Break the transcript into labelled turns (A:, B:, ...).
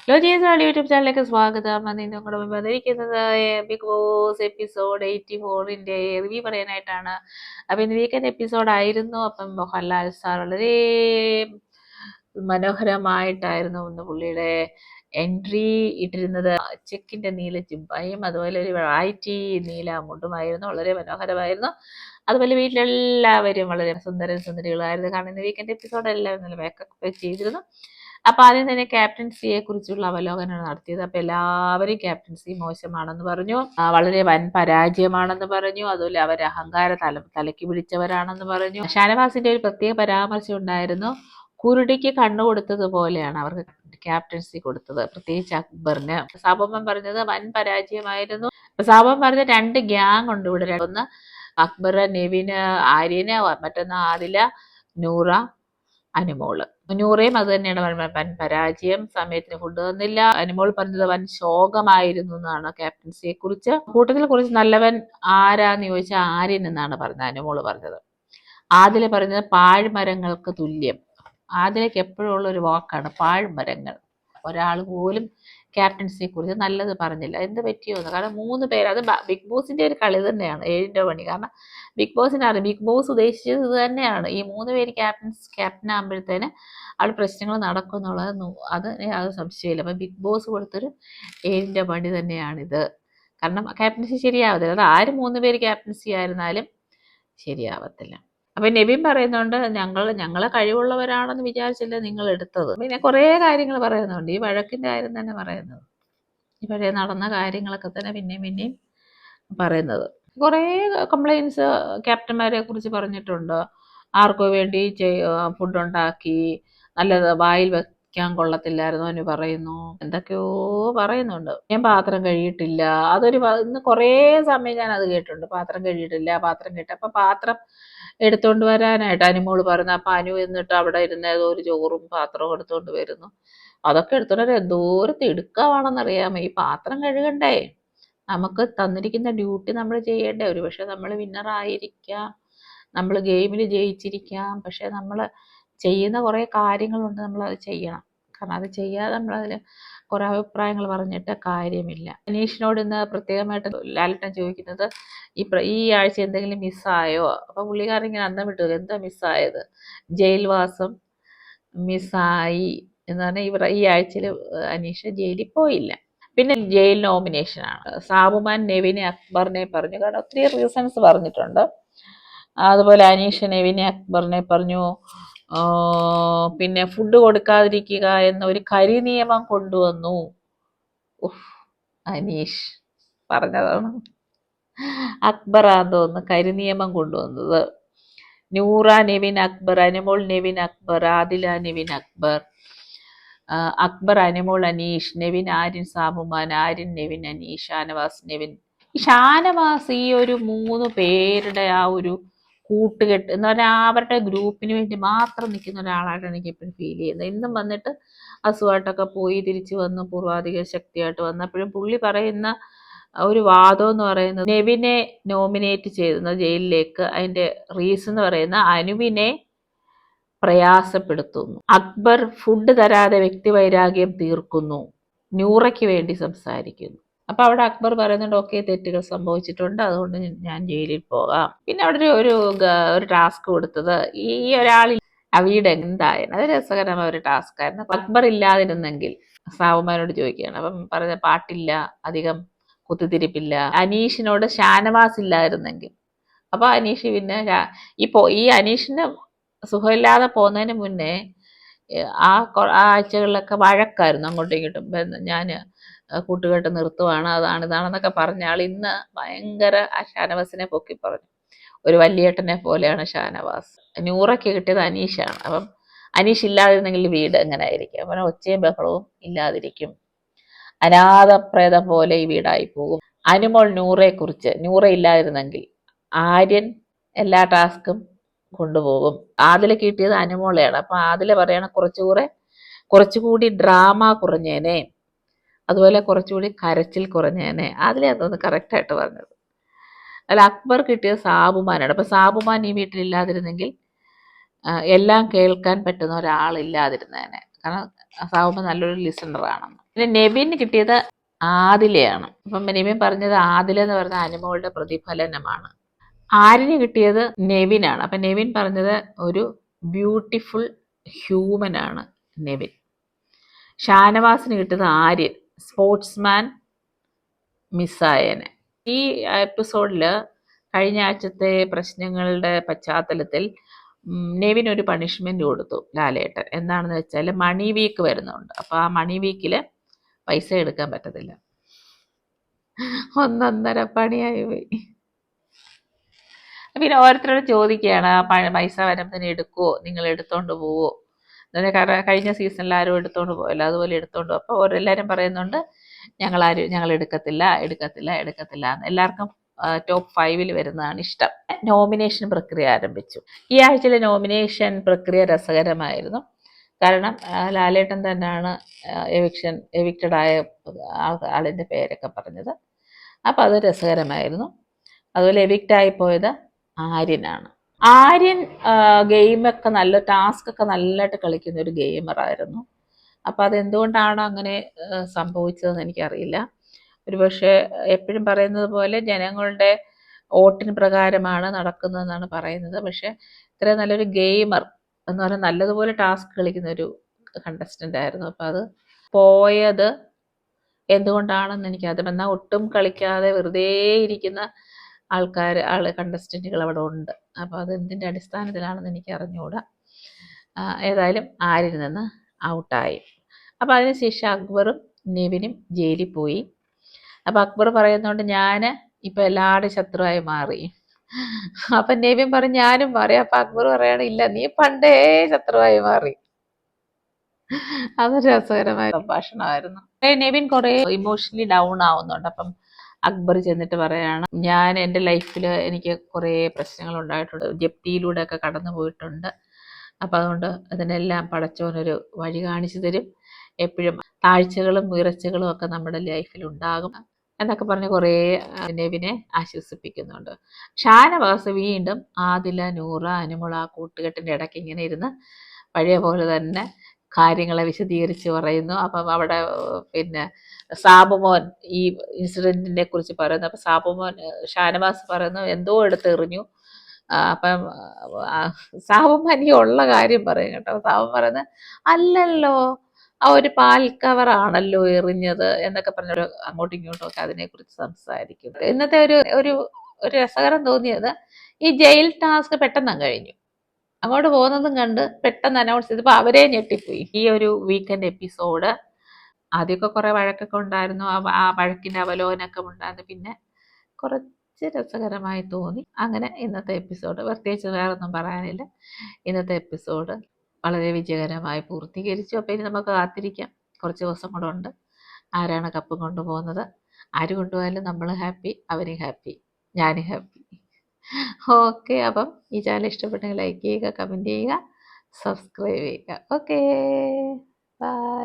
A: ലോജിയസ് YouTube ചാനലിലേക്ക് സ്വാഗതം. അന്ന് ഇന്നും കൂടെ വന്നിരിക്കുന്നത് ബിഗ് ബോസ് എപ്പിസോഡ് 84ന്റെ റിവ്യൂ പറയാനായിട്ടാണ്. അപ്പൊ ഇന്ന് വീക്കെൻഡ് എപ്പിസോഡായിരുന്നു. അപ്പം മോഹൻലാൽ സാർ വളരെ മനോഹരമായിട്ടായിരുന്നു ഇന്ന് പുള്ളിയുടെ എൻട്രി ഇട്ടിരുന്നത്. ചെക്കിന്റെ നീല ജിബ്ബയും അതുപോലെ ഒരു വെറൈറ്റി നീല മുണ്ടുമായിരുന്നു. വളരെ മനോഹരമായിരുന്നു. അതുപോലെ വീട്ടിലെല്ലാവരും വളരെ സുന്ദരികളായിരുന്നു. കാരണം ഇന്ന് വീക്കെൻഡ് എപ്പിസോഡ് എല്ലാവരും നല്ല മേക്കപ്പ് ചെയ്തിരുന്നു. അപ്പൊ ആദ്യം തന്നെ ക്യാപ്റ്റൻസിയെ കുറിച്ചുള്ള അവലോകനമാണ് നടത്തിയത്. അപ്പൊ എല്ലാവരും ക്യാപ്റ്റൻസി മോശമാണെന്ന് പറഞ്ഞു, വളരെ വൻ പരാജയമാണെന്ന് പറഞ്ഞു. അതുപോലെ അവർ അഹങ്കാര തലയ്ക്ക് പിടിച്ചവരാണെന്ന് പറഞ്ഞു. ഷാനവാസിന്റെ ഒരു പ്രത്യേക പരാമർശം ഉണ്ടായിരുന്നു. കുരുടിക്ക് കണ്ണു കൊടുത്തതുപോലെയാണ് അവർക്ക് ക്യാപ്റ്റൻസി കൊടുത്തത്, പ്രത്യേകിച്ച് അക്ബറിന്. സാബമ്മൻ പറഞ്ഞത് വൻ പരാജയമായിരുന്നു. സാബമ്മൻ പറഞ്ഞ രണ്ട് ഗ്യാങ് ഉണ്ട് ഇവിടെ. ഒന്ന് അക്ബർ, നെവിന്, ആര്യന്, മറ്റൊന്ന് ആദില, നൂറ, അനുമോള്. നൂറയും അത് തന്നെയാണ് വൻ പരാജയം. സമയത്തിന് ഫുഡ് തന്നില്ല. അനുമോൾ പറഞ്ഞത് വൻ ശോകമായിരുന്നു എന്നാണ് ക്യാപ്റ്റൻസിയെ കുറിച്ച്. കൂട്ടത്തിൽ കുറിച്ച് നല്ലവൻ ആരാന്ന് ചോദിച്ചാൽ ആര്യൻ എന്നാണ് പറഞ്ഞത് അനുമോള് പറഞ്ഞത്. ആദില പറഞ്ഞത് പാഴ്മരങ്ങൾക്ക് തുല്യം. ആദിലയ്ക്ക് എപ്പോഴും ഉള്ള ഒരു വാക്കാണ് പാഴ്മരങ്ങൾ. ഒരാൾ പോലും ക്യാപ്റ്റൻസിയെ കുറിച്ച് നല്ലത് പറഞ്ഞില്ല. എന്ത് പറ്റിയോന്ന്. കാരണം 3 പേര്, അത് ബിഗ് ബോസിന്റെ ഒരു കളി തന്നെയാണ്, 7ന്റെ പണി. കാരണം ബിഗ് ബോസിന് അറിയാം, ബിഗ് ബോസ് ഉദ്ദേശിച്ചത് ഇത് തന്നെയാണ്. ഈ 3 പേര് ക്യാപ്റ്റൻ ആകുമ്പോഴത്തേന് അവിടെ പ്രശ്നങ്ങൾ നടക്കും എന്നുള്ളത് അത് സംശയമില്ല. അപ്പം ബിഗ് ബോസ് കൊടുത്തൊരു 7ന്റെ പണി തന്നെയാണിത്. കാരണം ക്യാപ്റ്റൻസി ശരിയാവത്തില്ല. അത് ആര് 3 പേര് ക്യാപ്റ്റൻസി ആയിരുന്നാലും ശരിയാവത്തില്ല. അപ്പൊ നെബിൻ പറയുന്നുണ്ട്, ഞങ്ങളെ കഴിവുള്ളവരാണെന്ന് വിചാരിച്ചില്ല നിങ്ങൾ എടുത്തത്. പിന്നെ കുറേ കാര്യങ്ങൾ പറയുന്നുണ്ട്. ഈ വഴക്കിന്റെ കാര്യം തന്നെ പറയുന്നത്, ഇവരെ നടന്ന കാര്യങ്ങളൊക്കെ തന്നെ പിന്നെയും പറയുന്നത്. കുറേ കംപ്ലൈൻസ് ക്യാപ്റ്റന്മാരെ കുറിച്ച് പറഞ്ഞിട്ടുണ്ട്. ആർക്കോ വേണ്ടി ഫുഡ് ഉണ്ടാക്കി, നല്ലത് വായിൽ വെക്കാൻ കൊള്ളത്തില്ലായിരുന്നു എന്ന് പറയുന്നു. എന്തൊക്കെയോ പറയുന്നുണ്ട്. ഞാൻ പാത്രം കഴുകിയിട്ടില്ല, അതൊരു ഇന്ന് കുറേ സമയം ഞാൻ അത് കേട്ടിട്ടുണ്ട്. പാത്രം കഴുകിയിട്ടില്ല, പാത്രം കേട്ടപ്പോൾ പാത്രം എടുത്തോണ്ട് വരാനായിട്ട് അനുമോള് പറഞ്ഞു. അപ്പൊ അനു എന്നിട്ട് അവിടെ ഇരുന്ന് ഏതോ ഒരു ചോറും പാത്രവും എടുത്തോണ്ട് വരുന്നു. അതൊക്കെ എടുത്തോണ്ട് എന്തോരം തിടുക്കമാണെന്നറിയാമോ. ഈ പാത്രം കഴുകണ്ടേ? നമുക്ക് തന്നിരിക്കുന്ന ഡ്യൂട്ടി നമ്മൾ ചെയ്യേണ്ടേ. ഒരു പക്ഷെ നമ്മൾ വിന്നർ ആയിരിക്കാം, നമ്മൾ ഗെയിമിൽ ജയിച്ചിരിക്കാം, പക്ഷെ നമ്മൾ ചെയ്യുന്ന കുറേ കാര്യങ്ങളുണ്ട്, നമ്മളത് ചെയ്യണം. കാരണം അത് ചെയ്യാതെ നമ്മളതിൽ കുറേ അഭിപ്രായങ്ങൾ പറഞ്ഞിട്ട് കാര്യമില്ല. അനീഷിനോട് ഇന്ന് പ്രത്യേകമായിട്ട് ലാലേട്ടൻ ചോദിക്കുന്നത്, ഈ ആഴ്ച എന്തെങ്കിലും മിസ്സായോ? അപ്പൊ പുള്ളിക്കാരൻ ഇങ്ങനെ അന്തം വിട്ടു, എന്താ മിസ്സായത്? ജയിൽവാസം മിസ്സായി എന്ന് പറഞ്ഞാൽ ഈ ആഴ്ചയിൽ അനീഷ് ജയിലിൽ പോയില്ല. പിന്നെ ജയിൽ നോമിനേഷനാണ്. സാബുമാൻ നെവിനെ അക്ബറിനെ പറഞ്ഞു. കാരണം ഒത്തിരി റീസൺസ് പറഞ്ഞിട്ടുണ്ട്. അതുപോലെ അനീഷ് നെവിനെ അക്ബറിനെ പറഞ്ഞു. പിന്നെ ഫുഡ് കൊടുക്കാതിരിക്കുക എന്ന ഒരു കരിനിയമം കൊണ്ടുവന്നു. അനീഷ് പറഞ്ഞതാണ്, അക്ബറാന്ന് തോന്നുന്നു കരിനിയമം കൊണ്ടുവന്നത്. നൂറ നെവിൻ അക്ബർ, അനുമോൾ നെവിൻ അക്ബർ, ആദില നെവിൻ അക്ബർ, അക്ബർ അനുമോൾ അനീഷ്, നെവിൻ ആര്യൻ സാബുമാൻ, ആര്യൻ നെവിൻ അനീഷ്, ഷാനവാസ് നെവിൻ. ഈ ഷാനവാസ് ഈ ഒരു 3 പേരുടെ ആ ഒരു കൂട്ടുകെട്ട് എന്ന് പറഞ്ഞാൽ അവരുടെ ഗ്രൂപ്പിന് വേണ്ടി മാത്രം നിൽക്കുന്ന ഒരാളായിട്ടാണ് എനിക്ക് എപ്പോഴും ഫീൽ ചെയ്യുന്നത്. ഇന്നും വന്നിട്ട് അസുഖമായിട്ടൊക്കെ പോയി തിരിച്ചു വന്ന് പൂർവാധിക ശക്തിയായിട്ട് വന്നപ്പോഴും പുള്ളി പറയുന്ന ഒരു വാദം എന്ന് പറയുന്നത്, നെവിനെ നോമിനേറ്റ് ചെയ്തുന്ന ജയിലിലേക്ക് അതിന്റെ റീസൺ എന്ന് പറയുന്ന അനുവിനെ പ്രയാസപ്പെടുത്തുന്നു. അക്ബർ ഫുഡ് തരാതെ വ്യക്തിവൈരാഗ്യം തീർക്കുന്നു. നൂറയ്ക്ക് വേണ്ടി സംസാരിക്കുന്നു. അപ്പൊ അവിടെ അക്ബർ പറയുന്നുണ്ട്, ഓക്കെ തെറ്റുകൾ സംഭവിച്ചിട്ടുണ്ട്, അതുകൊണ്ട് ഞാൻ ജയിലിൽ പോകാം. പിന്നെ അവിടെ ഒരു ടാസ്ക് കൊടുത്തത് ഈ ഒരാളിൽ അവയുടെ എന്തായാലും അത് രസകരമായ ഒരു ടാസ്ക് ആയിരുന്നു. അക്ബർ ഇല്ലാതിരുന്നെങ്കിൽ സാവുമാനോട് ചോദിക്കുകയാണ്. അപ്പം പറഞ്ഞ പാട്ടില്ല, അധികം കുത്തിത്തിരിപ്പില്ല. അനീഷിനോട് ഷാനവാസ് ഇല്ലായിരുന്നെങ്കിൽ, അപ്പൊ അനീഷ് പിന്നെ ഈ അനീഷിന് സുഖമില്ലാതെ പോകുന്നതിന് മുന്നേ ആ ആഴ്ചകളിലൊക്കെ വഴക്കായിരുന്നു അങ്ങോട്ടും ഇങ്ങോട്ടും. ഞാൻ കൂട്ടുകെട്ട് നിർത്തുവാണ്, ഇതാണെന്നൊക്കെ പറഞ്ഞ ആൾ ഇന്ന് ഭയങ്കര ഷാനവാസിനെ പൊക്കി പറഞ്ഞു. ഒരു വലിയേട്ടനെ പോലെയാണ് ഷാനവാസ്. നൂറയ്ക്ക് കിട്ടിയത് അനീഷാണ്. അപ്പം അനീഷ് ഇല്ലാതിരുന്നെങ്കിൽ വീട് എങ്ങനെ ആയിരിക്കും? അപ്പം ഒച്ചയും ബഹളവും ഇല്ലാതിരിക്കും, അനാഥപ്രേതം പോലെ ഈ വീടായി പോകും. അനുമോൾ നൂറയെ കുറിച്ച്, നൂറ ഇല്ലാതിരുന്നെങ്കിൽ ആര്യൻ എല്ലാ ടാസ്കും കൊണ്ടുപോകും. ആദില കിട്ടിയത് അനുമോളയാണ്. അപ്പൊ ആദില പറയണ കുറച്ചുകൂടി ഡ്രാമ കുറഞ്ഞേനെ, അതുപോലെ കുറച്ചുകൂടി കരച്ചിൽ കുറഞ്ഞേനെ. അതിലെ അതൊന്ന് കറക്റ്റായിട്ട് പറഞ്ഞത്. അല്ല, അക്ബർ കിട്ടിയത് സാബുമാനാണ്. അപ്പൊ സാബുമാൻ ഈ വീട്ടിലില്ലാതിരുന്നെങ്കിൽ എല്ലാം കേൾക്കാൻ പറ്റുന്ന ഒരാളില്ലാതിരുന്നേനെ. കാരണം സാബുമാൻ നല്ലൊരു ലിസണറാണെന്ന്. പിന്നെ നെവിന് കിട്ടിയത് ആദിലയാണ്. അപ്പം നെവിൻ പറഞ്ഞത് ആദില എന്ന് പറഞ്ഞ അനുമോളുടെ പ്രതിഫലനമാണ്. ആര്യന് കിട്ടിയത് നെവിനാണ്. അപ്പം നെവിൻ പറഞ്ഞത് ഒരു ബ്യൂട്ടിഫുൾ ഹ്യൂമൻ ആണ് നെവിൻ. ഷാനവാസിന് കിട്ടുന്നത് ആര്യൻ, സ്പോർട്സ്മാൻ മിസ്സായന്. ഈ എപ്പിസോഡിൽ കഴിഞ്ഞ ആഴ്ചത്തെ പ്രശ്നങ്ങളുടെ പശ്ചാത്തലത്തിൽ നെവിൻ ഒരു പണിഷ്മെന്റ് കൊടുത്തു ലാലേട്ടൻ. എന്താണെന്ന് വെച്ചാൽ മണി വീക്ക് വരുന്നുണ്ട്. അപ്പോൾ ആ മണി വീക്കിൽ പൈസ എടുക്കാൻ പറ്റത്തില്ല. ഒന്നൊന്നര പണിയായി പോയി. പിന്നെ ഓരോരുത്തരോട് ചോദിക്കുകയാണ്, പൈസ വരുമ്പത്തിന് എടുക്കുവോ, നിങ്ങൾ എടുത്തോണ്ട് പോവോ? കഴിഞ്ഞ സീസണിൽ ആരും എടുത്തോണ്ട് പോയല്ലോ, അതുപോലെ എടുത്തോണ്ട് പോകും. അപ്പോൾ എല്ലാവരും പറയുന്നുണ്ട് ഞങ്ങൾ എടുക്കത്തില്ല എന്ന്. എല്ലാവർക്കും ടോപ്പ് 5 വരുന്നതാണ് ഇഷ്ടം. നോമിനേഷൻ പ്രക്രിയ ആരംഭിച്ചു. ഈ ആഴ്ചയിലെ നോമിനേഷൻ പ്രക്രിയ രസകരമായിരുന്നു. കാരണം ലാലേട്ടൻ തന്നെയാണ് എവിക്റ്റഡ് ആയ ആളിൻ്റെ പേരൊക്കെ പറഞ്ഞത്. അപ്പം അത് രസകരമായിരുന്നു. അതുപോലെ എവിക്റ്റായി പോയത് ആര്യനാണ്. ആര്യൻ ഗെയിമൊക്കെ ടാസ്ക് ഒക്കെ നല്ലതായിട്ട് കളിക്കുന്ന ഒരു ഗെയിമറായിരുന്നു. അപ്പം അതെന്തുകൊണ്ടാണ് അങ്ങനെ സംഭവിച്ചതെന്ന് എനിക്കറിയില്ല. ഒരുപക്ഷെ എപ്പോഴും പറയുന്നത് പോലെ ജനങ്ങളുടെ വോട്ടിന് പ്രകാരമാണ് നടക്കുന്നതെന്നാണ് പറയുന്നത്. പക്ഷെ ഇത്രയും നല്ലൊരു ഗെയിമർ എന്ന് പറഞ്ഞാൽ നല്ലതുപോലെ ടാസ്ക് കളിക്കുന്ന ഒരു കണ്ടസ്റ്റൻ്റ് ആയിരുന്നു. അപ്പം അത് പോയത് എന്തുകൊണ്ടാണെന്ന് എനിക്കത് എന്നാൽ ഒട്ടും കളിക്കാതെ വെറുതെ ഇരിക്കുന്ന കണ്ടസ്റ്റൻറ്റുകൾ അവിടെ ഉണ്ട്. അപ്പോൾ അത് എന്തിൻ്റെ അടിസ്ഥാനത്തിലാണെന്ന് എനിക്ക് അറിഞ്ഞുകൂടാ. ഏതായാലും ആരിൽ നിന്ന് ഔട്ടായി. അപ്പോൾ അതിനുശേഷം അക്ബറും നെവിനും ജയിലിൽ പോയി. അപ്പോൾ അക്ബർ പറയുന്നതുകൊണ്ട് ഞാൻ ഇപ്പോൾ എല്ലാവരുടെ ശത്രുവായി മാറി. അപ്പം നെവിൻ പറഞ്ഞു ഞാനും മാറി. അപ്പം അക്ബർ പറയാണ് ഇല്ല, നീ പണ്ടേ ശത്രുവായി മാറി. അത് രസകരമായ സംഭാഷണമായിരുന്നു. നെവിൻ കുറേ ഇമോഷണലി ഡൗൺ ആവുന്നുണ്ട്. അപ്പം അക്ബർ ചെന്നിട്ട് പറയാണ്, ഞാൻ എൻ്റെ ലൈഫിൽ എനിക്ക് കുറേ പ്രശ്നങ്ങൾ ഉണ്ടായിട്ടുണ്ട്, ജപ്തിയിലൂടെ ഒക്കെ കടന്നു പോയിട്ടുണ്ട്. അപ്പം അതുകൊണ്ട് അതിനെല്ലാം പടച്ചോനൊരു വഴി കാണിച്ചു തരും. എപ്പോഴും താഴ്ചകളും ഉയർച്ചകളും ഒക്കെ നമ്മുടെ ലൈഫിൽ ഉണ്ടാകും എന്നൊക്കെ പറഞ്ഞ് കുറേ നെവിനെ ആശ്വസിപ്പിക്കുന്നുണ്ട്. ഷാനവാസ് വീണ്ടും ആദില, നൂറ, അനുമോൾ ആ കൂട്ടുകെട്ടിൻ്റെ ഇടയ്ക്ക് ഇങ്ങനെ ഇരുന്ന് പഴയ പോലെ തന്നെ കാര്യങ്ങളെ വിശദീകരിച്ച് പറയുന്നു. അപ്പം അവിടെ പിന്നെ സാബുമോൻ ഈ ഇൻസിഡൻറ്റിനെ കുറിച്ച് പറയുന്നു. അപ്പം സാബുമോൻ ഷാനവാസ് പറയുന്നു എന്തോ എടുത്ത് എറിഞ്ഞു. അപ്പം സാബുമോൻ ഈ ഉള്ള കാര്യം പറയും കേട്ടോ. സാബു പറയുന്നത് അല്ലല്ലോ, ആ ഒരു പാൽ കവറാണല്ലോ എറിഞ്ഞത് എന്നൊക്കെ പറഞ്ഞൊരു അങ്ങോട്ടും ഇങ്ങോട്ടും ഒക്കെ അതിനെക്കുറിച്ച് സംസാരിക്കും. ഇന്നത്തെ ഒരു രസകരം തോന്നിയത് ഈ ജയിൽ ടാസ്ക് പെട്ടെന്ന് കഴിഞ്ഞു. അങ്ങോട്ട് പോകുന്നതും കണ്ട് പെട്ടെന്ന് അനൗൺസ് ചെയ്തപ്പോൾ അവരെ ഞെട്ടിപ്പോയി. ഈ ഒരു വീക്കെൻഡ് എപ്പിസോഡ് ആദ്യമൊക്കെ കുറേ വഴക്കൊക്കെ ഉണ്ടായിരുന്നു. ആ വഴക്കിൻ്റെ അവലോകനമൊക്കെ ഉണ്ടായിരുന്നു. പിന്നെ കുറച്ച് രസകരമായി തോന്നി. അങ്ങനെ ഇന്നത്തെ എപ്പിസോഡ്, പ്രത്യേകിച്ച് വേറൊന്നും പറയാനില്ല. ഇന്നത്തെ എപ്പിസോഡ് വളരെ വിജയകരമായി പൂർത്തീകരിച്ചു. അപ്പോൾ ഇനി നമുക്ക് കാത്തിരിക്കാം. കുറച്ച് ദിവസം കൂടെ ഉണ്ട്. ആരാണ് കപ്പ് കൊണ്ടുപോകുന്നത്? ആര് കൊണ്ടുപോയാലും നമ്മൾ ഹാപ്പി, അവരും ഹാപ്പി, ഞാനും ഹാപ്പി. ഓക്കെ, അപ്പം ഈ ചാനൽ ഇഷ്ടപ്പെട്ടെങ്കിൽ ലൈക്ക് ചെയ്യുക, കമൻറ്റ് ചെയ്യുക, സബ്സ്ക്രൈബ് ചെയ്യുക. Okay, by.